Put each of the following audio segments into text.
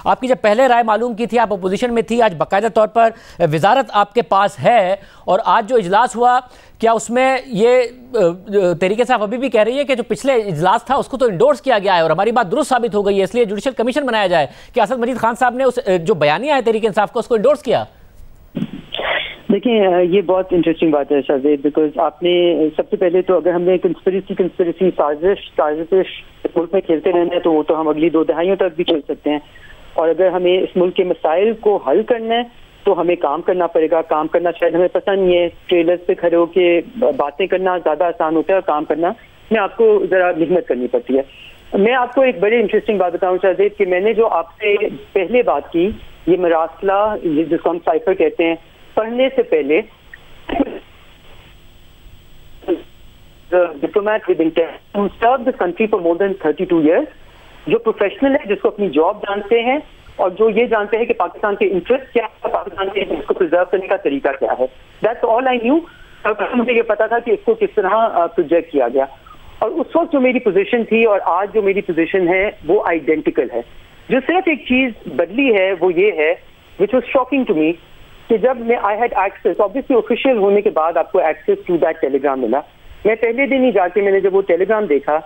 आपकी जब पहले राय मालूम की थी, आप अपोजिशन में थी, आज बाकायदा तौर पर वजारत आपके पास है, और आज जो इजलास हुआ, क्या उसमें ये तरीके से आप अभी भी कह रही है कि जो पिछले इजलास था उसको तो इंडोर्स किया गया है और हमारी बात दुरुस्त साबित हो गई है, इसलिए जुडिशल कमीशन बनाया जाए? कि असद मजीद खान साहब ने उस जो बयानिया है तहरीक इंसाफ का, उसको इंडोर्स किया? देखिए, ये बहुत इंटरेस्टिंग बात है शाहजेब, बिकॉज आपने सबसे पहले तो अगर हमने कंस्पिरेसी साजिश मुल्क में खेलते रहना है तो वो तो हम अगली 2 दहाइयों तक भी खेल सकते हैं, और अगर हमें इस मुल्क के मसाइल को हल करना है तो हमें काम करना पड़ेगा। काम करना शायद हमें पसंद नहीं है, ट्रेलर्स पे खड़े होकर बातें करना ज़्यादा आसान होता है, और काम करना में आपको ज़रा मेहनत करनी पड़ती है। मैं आपको एक बड़ी इंटरेस्टिंग बात बताऊँ शाहजेब, कि मैंने जो आपसे पहले बात की, ये मरासला जिसको हम साइफर कहते हैं, पढ़ने से पहले diplomat with intent to serve this country for more than 32 years, जो प्रोफेशनल है, जिसको अपनी जॉब जानते हैं और जो ये जानते हैं कि पाकिस्तान के इंटरेस्ट क्या है, पाकिस्तान के इसको प्रिजर्व करने का तरीका क्या है। That's all I knew. मुझे ये पता था कि इसको किस तरह प्रोजेक्ट किया गया, और उस वक्त जो मेरी पोजीशन थी और आज जो मेरी पोजीशन है वो आइडेंटिकल है। जो सिर्फ एक चीज बदली है वो ये है, which was shocking to me, कि जब मैं I had access, obviously official होने के बाद आपको एक्सेस टू दैट टेलीग्राम मिला। मैं पहले दिन ही जाके मैंने जब वो टेलीग्राम देखा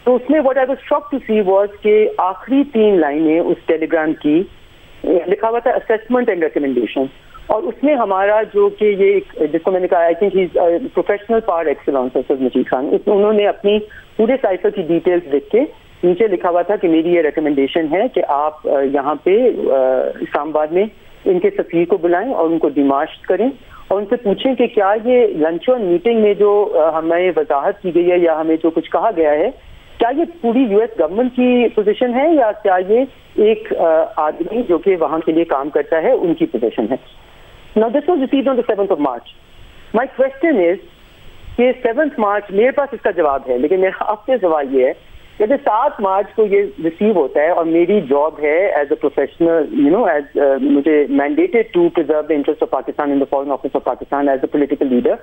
तो उसमें what I was shocked to see was कि आखिरी 3 लाइनें उस टेलीग्राम की लिखा हुआ था असेसमेंट एंड रिकमेंडेशन, और उसमें हमारा जो कि ये जिसको मैंने कहा I think he is professional par excellence Asad Majeed Khan, उन्होंने अपनी पूरे साइफर की डिटेल्स लिख के नीचे लिखा हुआ था कि मेरी ये रिकमेंडेशन है कि आप यहाँ पे इस्लामाबाद में इनके सफीर को बुलाएं और उनको डिमार्श करें और उनसे पूछें कि क्या ये लंच और मीटिंग में जो हमें वजाहत की गई है या हमें जो कुछ कहा गया है, क्या ये पूरी यूएस गवर्नमेंट की पोजीशन है या क्या ये एक आदमी जो कि वहां के लिए काम करता है उनकी पोजीशन है। Now this was received on the 7th of March. My question is कि 7th March, मेरे पास इसका जवाब है, लेकिन मेरा आपसे सवाल ये है कि 7 मार्च को ये रिसीव होता है और मेरी जॉब है as a professional, you know, as मुझे mandated to preserve the interest of Pakistan in the foreign office of Pakistan as a political leader,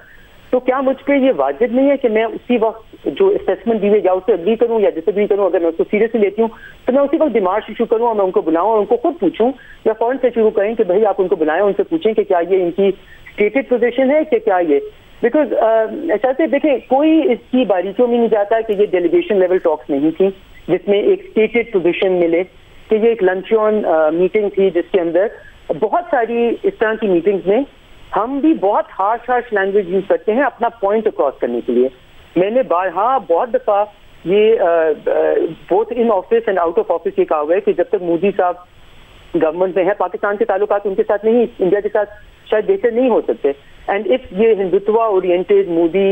तो क्या मुझ पे ये वाजिब नहीं है कि मैं उसी वक्त जो असेसमेंट दी हुई या उससे अग्री करूं या डिसएग्री करूं, अगर मैं उसको सीरियसली लेती हूं तो मैं उसी वक्त डिमार्श इशू करूं और मैं उनको बुलाऊं और उनको खुद पूछूं, या फॉरेन सेक्रेटरी को कहें कि भाई आप उनको बुलाएं, उनसे पूछें कि क्या ये इनकी स्टेटेड पोजीशन है कि क्या ये, बिकॉज ऐसा से देखें कोई इसकी बारीकियों में नहीं जाता कि ये डेलीगेशन लेवल टॉक्स नहीं थी जिसमें एक स्टेटेड पोजीशन मिले, कि ये एक लंचन मीटिंग थी जिसके अंदर बहुत सारी इस तरह की मीटिंग्स में हम भी बहुत हार्श लैंग्वेज यूज करते हैं अपना पॉइंट क्रॉस करने के लिए। मैंने बहुत दफा ये both in office and out of office ये कहा हुआ है कि जब तक मोदी साहब गवर्नमेंट में है पाकिस्तान के ताल्लुकात उनके साथ नहीं, इंडिया के साथ शायद बेहतर नहीं हो सकते, एंड इफ ये Hindutva oriented Modi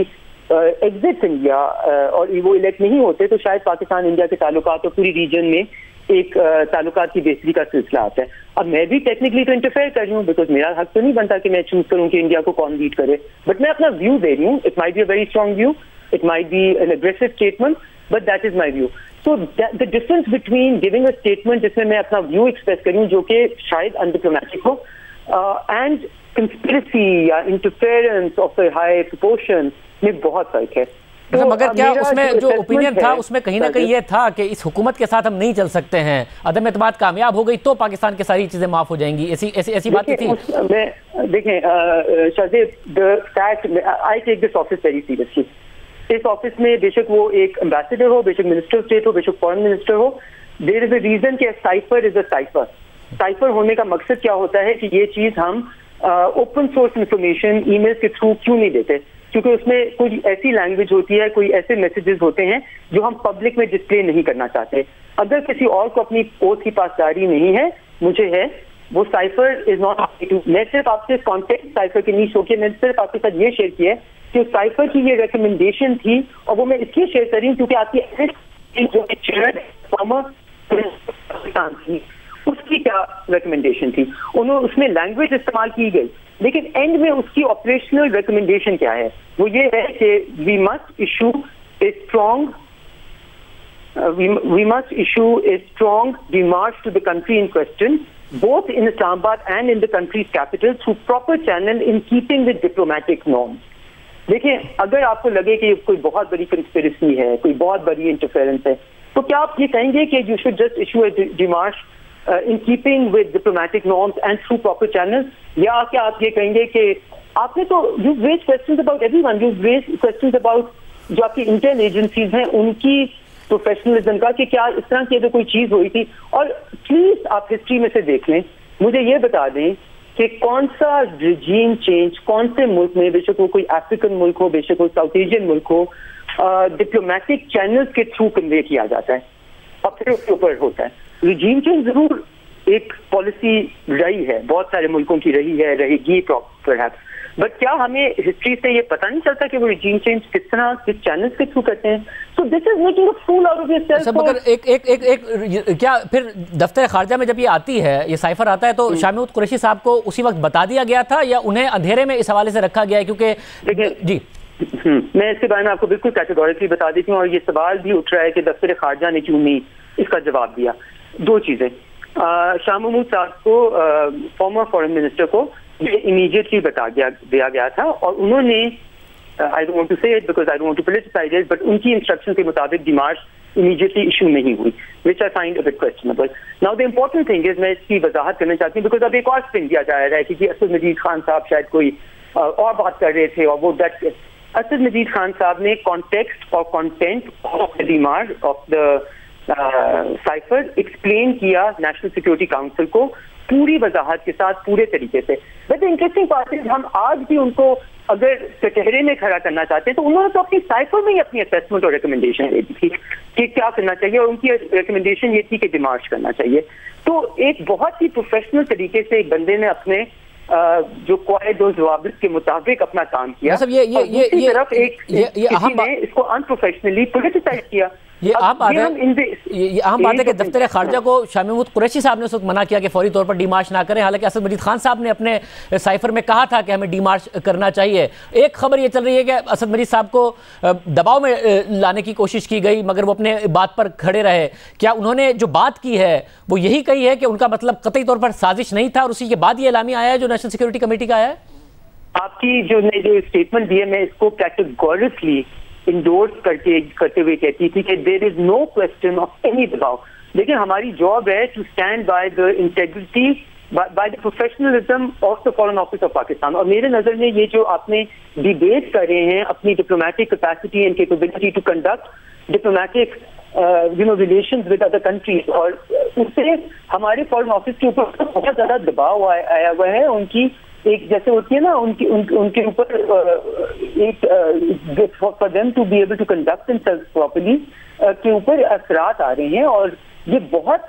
exit India और वो इलेक्ट नहीं होते तो शायद पाकिस्तान इंडिया के ताल्लुकात और पूरी रीजन में एक ताल्लुकात की बेहतरी का सिलसिला आता है। अब मैं भी टेक्निकली तो इंटरफेयर कर रही हूँ, बिकॉज मेरा हक तो नहीं बनता कि मैं चूज करूँ कि इंडिया को कौन लीड करे, बट मैं अपना व्यू दे रही हूँ। It might be a very strong view, it might be N aggressive statement, but that is my view. So the difference between giving a statement जिसमें मैं अपना व्यू एक्सप्रेस करूँ जो कि शायद अनडिप्लोमैटिक हो, एंड कंस्पिरेसी या interference of a high proportion में बहुत फर्क है। तो मगर क्या उसमें जो ओपिनियन था उसमें कहीं ना कहीं ये था कि इस हुकूमत के साथ हम नहीं चल सकते हैं, अदम एतमाद कामयाब हो गई तो पाकिस्तान की सारी चीजें माफ हो जाएंगी, ऐसी बात थी? देखें Shahzeb, the fact I take this office very seriously. इस ऑफिस में बेशक वो एक एम्बेसडर हो, बेशक मिनिस्टर ऑफ स्टेट हो, बेशक फॉरेन मिनिस्टर हो, देयर इज अ रीजन कि cipher is a cipher. Cipher होने का मकसद क्या होता है कि ये चीज हम ओपन सोर्स इंफॉर्मेशन ईमेल के थ्रू क्यों नहीं देते, क्योंकि उसमें कोई ऐसी लैंग्वेज होती है, कोई ऐसे मैसेजेस होते हैं जो हम पब्लिक में डिस्प्ले नहीं करना चाहते। अगर किसी और को अपनी ओथ की पासदारी नहीं है, मुझे है, वो साइफर इज नॉट टू। मैं सिर्फ आपसे कॉन्टेक्स्ट साइफर की नीच होकर मैंने सिर्फ आपके साथ ये शेयर किया है कि साइफर की ये रिकमेंडेशन थी, और वो मैं इसलिए शेयर कर रही हूँ क्योंकि आपकी जो चेयर पाकिस्तान थी उसकी क्या रिकमेंडेशन थी, उन्होंने उसमें लैंग्वेज इस्तेमाल की गई, लेकिन एंड में उसकी ऑपरेशनल रिकमेंडेशन क्या है, वो ये है कि we must issue a strong demarche to the country in question both in Islamabad and in the country's capital through proper channel in keeping with diplomatic norms. देखिए, अगर आपको लगे कि कोई बहुत बड़ी कंस्पिरेसी है, कोई बहुत बड़ी इंटरफेरेंस है, तो क्या आप ये कहेंगे कि you should just issue a demarche in keeping with diplomatic norms and through proper channels, या क्या आप ये कहेंगे कि आपने तो you raise questions about everyone, you raise questions about जो आपकी इंटेल एजेंसीज हैं उनकी प्रोफेशनलिज्म का, कि क्या इस तरह की अगर कोई चीज हुई थी? और प्लीज आप हिस्ट्री में से देख लें, मुझे ये बता दें कि कौन सा रिजीम चेंज कौन से मुल्क में, बेशक वो कोई अफ्रीकन मुल्क हो, बेशक वो साउथ एशियन मुल्क हो, डिप्लोमेटिक चैनल्स के थ्रू कन्वे किया जाता है और फिर उसके ऊपर होता है। रिजीम चेंज जरूर एक पॉलिसी रही है, बहुत सारे मुल्कों की रही है, रहेगी परहैप्स, बट क्या हमें हिस्ट्री से ये पता नहीं चलता कि वो रिजीम चेंज किस तरह किस चैनल्स के थ्रू करते हैं? So this is making a fool out of yourself. मगर एक क्या फिर दफ्तर खारजा में जब ये आती है, ये साइफर आता है, तो शामिउद कुरैशी साहब को उसी वक्त बता दिया गया था या उन्हें अंधेरे में इस हवाले से रखा गया है? क्योंकि जी मैं इसके बारे में आपको बिल्कुल कैटेगोरिकली बता देती हूँ, और ये सवाल भी उठ रहा है कि दफ्तर खारजा ने क्यों नहीं इसका जवाब दिया। दो चीजें, शाह महमूद साहब को, फॉर्मर फॉरेन मिनिस्टर को इमीडिएटली दिया गया था, और उन्होंने, I don't want to say it because I don't want to politicise it, but उनकी इंस्ट्रक्शन के मुताबिक डिमार्च इमीडिएटली इशू नहीं हुई, which I find a bit questionable. Now the important thing is, मैं इसकी वजाहत करना चाहती हूँ बिकॉज अब एक और स्पिन दिया जा रहा है कि असद मजीद खान साहब शायद कोई और बात कर रहे थे, और वो दैट असद मजीद खान साहब ने कॉन्टेक्स्ट और content of the demand of the cipher explain किया नेशनल सिक्योरिटी काउंसिल को पूरी वजाहत के साथ, पूरे तरीके से। बट इंटरेस्टिंग बात है, हम आज भी उनको अगर कचहरे में खड़ा करना चाहते हैं तो उन्होंने तो अपनी साइफर में ही अपनी असेसमेंट और रिकमेंडेशन दे दी थी कि क्या करना चाहिए, और उनकी रिकमेंडेशन ये थी कि डिमार्च करना चाहिए। तो एक बहुत ही प्रोफेशनल तरीके से एक बंदे ने अपने जो क्वाइद और जवाबित के मुताबिक अपना काम किया, दूसरी तरफ किसी ने इसको अनप्रोफेशनली पॉलिटिसाइज किया। ये आम बात है कि दफ्तर खारजा को शाह महमूद कुरैशी साहब ने उस वक्त मना किया कि फौरी तौर पर डीमार्च ना करें, हालांकि असद मजीद खान साहब ने अपने साइफर में कहा था कि हमें डीमार्च करना चाहिए। एक खबर ये चल रही है कि असद मजीद साहब को दबाव में लाने की कोशिश की गई, मगर वो अपने बात पर खड़े रहे। क्या उन्होंने जो बात की है वो यही कही है कि उनका मतलब कतई तौर पर साजिश नहीं था, और उसी के बाद ये एलामी आया है जो नेशनल सिक्योरिटी कमेटी का आया है? आपकी जो स्टेटमेंट दी है, मैं इसको कैटेगोरिकली इंडोर्स करते हुए कहती थी कि there is no question of any दबाव। लेकिन हमारी जॉब है to stand by the integrity, by the professionalism of the foreign office of Pakistan. और मेरे नजर में ये जो आपने डिबेट कर रहे हैं अपनी diplomatic capacity and capability to conduct diplomatic relations with other countries, और उससे हमारे फॉरेन ऑफिस के ऊपर बहुत ज्यादा दबाव आया हुआ है। उनकी एक जैसे होती है ना, उनके ऊपर एक for them to be able to conduct themselves properly के ऊपर असरात आ रहे हैं, और ये बहुत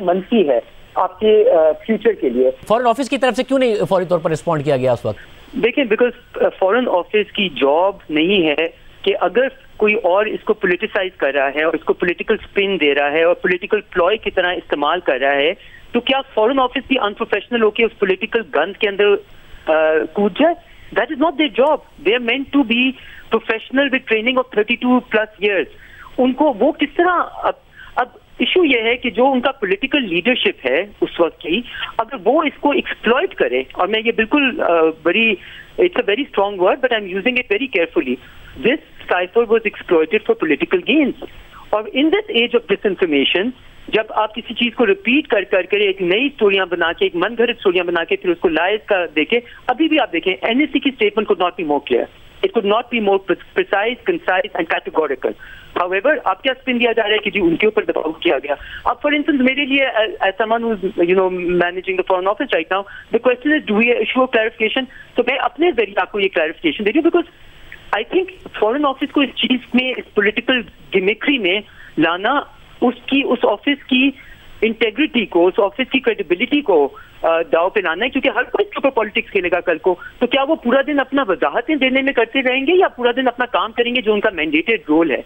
मनफी है आपके फ्यूचर के लिए। फॉरेन ऑफिस की तरफ से क्यों नहीं फौरी तौर पर रिस्पॉन्ड किया गया उस वक्त? देखिए, बिकॉज फॉरेन ऑफिस की जॉब नहीं है कि अगर कोई और इसको पॉलिटिसाइज कर रहा है और इसको पॉलिटिकल स्पिन दे रहा है और पॉलिटिकल प्लॉय की तरह इस्तेमाल कर रहा है, तो क्या फॉरेन ऑफिस भी अनप्रोफेशनल होकर उस पॉलिटिकल गंद के अंदर कूद जाए? That is not their job. They are meant to be professional with training of 32+ years। उनको वो किस तरह, अब इशू ये है कि जो उनका पॉलिटिकल लीडरशिप है उस वक्त की, अगर वो इसको एक्सप्लॉइट करे, और मैं ये बिल्कुल it's a very strong word but I am using it very carefully, this cipher was exploited for political gains. और in this age of disinformation, जब आप किसी चीज को रिपीट कर एक नई स्टोरियां बना के, एक मनगढ़ंत स्टोरियां बना के फिर उसको लाइव का देखे, अभी भी आप देखें एनएससी की statement could not be more clear, it could not be more precise, concise and categorical. However, आप क्या स्पिन दिया जा रहा है कि जी उनके ऊपर दबाव किया गया। अब फॉर इंस्टेंस मेरे लिए as someone who is managing the foreign office right now, the question is do we issue a clarification? तो मैं अपने जरिए आपको ये क्लैरिफिकेशन दे रही हूँ, because I think foreign office को इस चीज में, इस पॉलिटिकल गिमिक्री में लाना, उस ऑफिस की इंटेग्रिटी को, उस ऑफिस की क्रेडिबिलिटी को दाव पे लाना है, क्योंकि हर कोई इसके ऊपर पॉलिटिक्स खेलेगा कल को। तो क्या वो पूरा दिन अपना वजाहतें देने में करते रहेंगे या पूरा दिन अपना काम करेंगे जो उनका मैंडेटेड रोल है?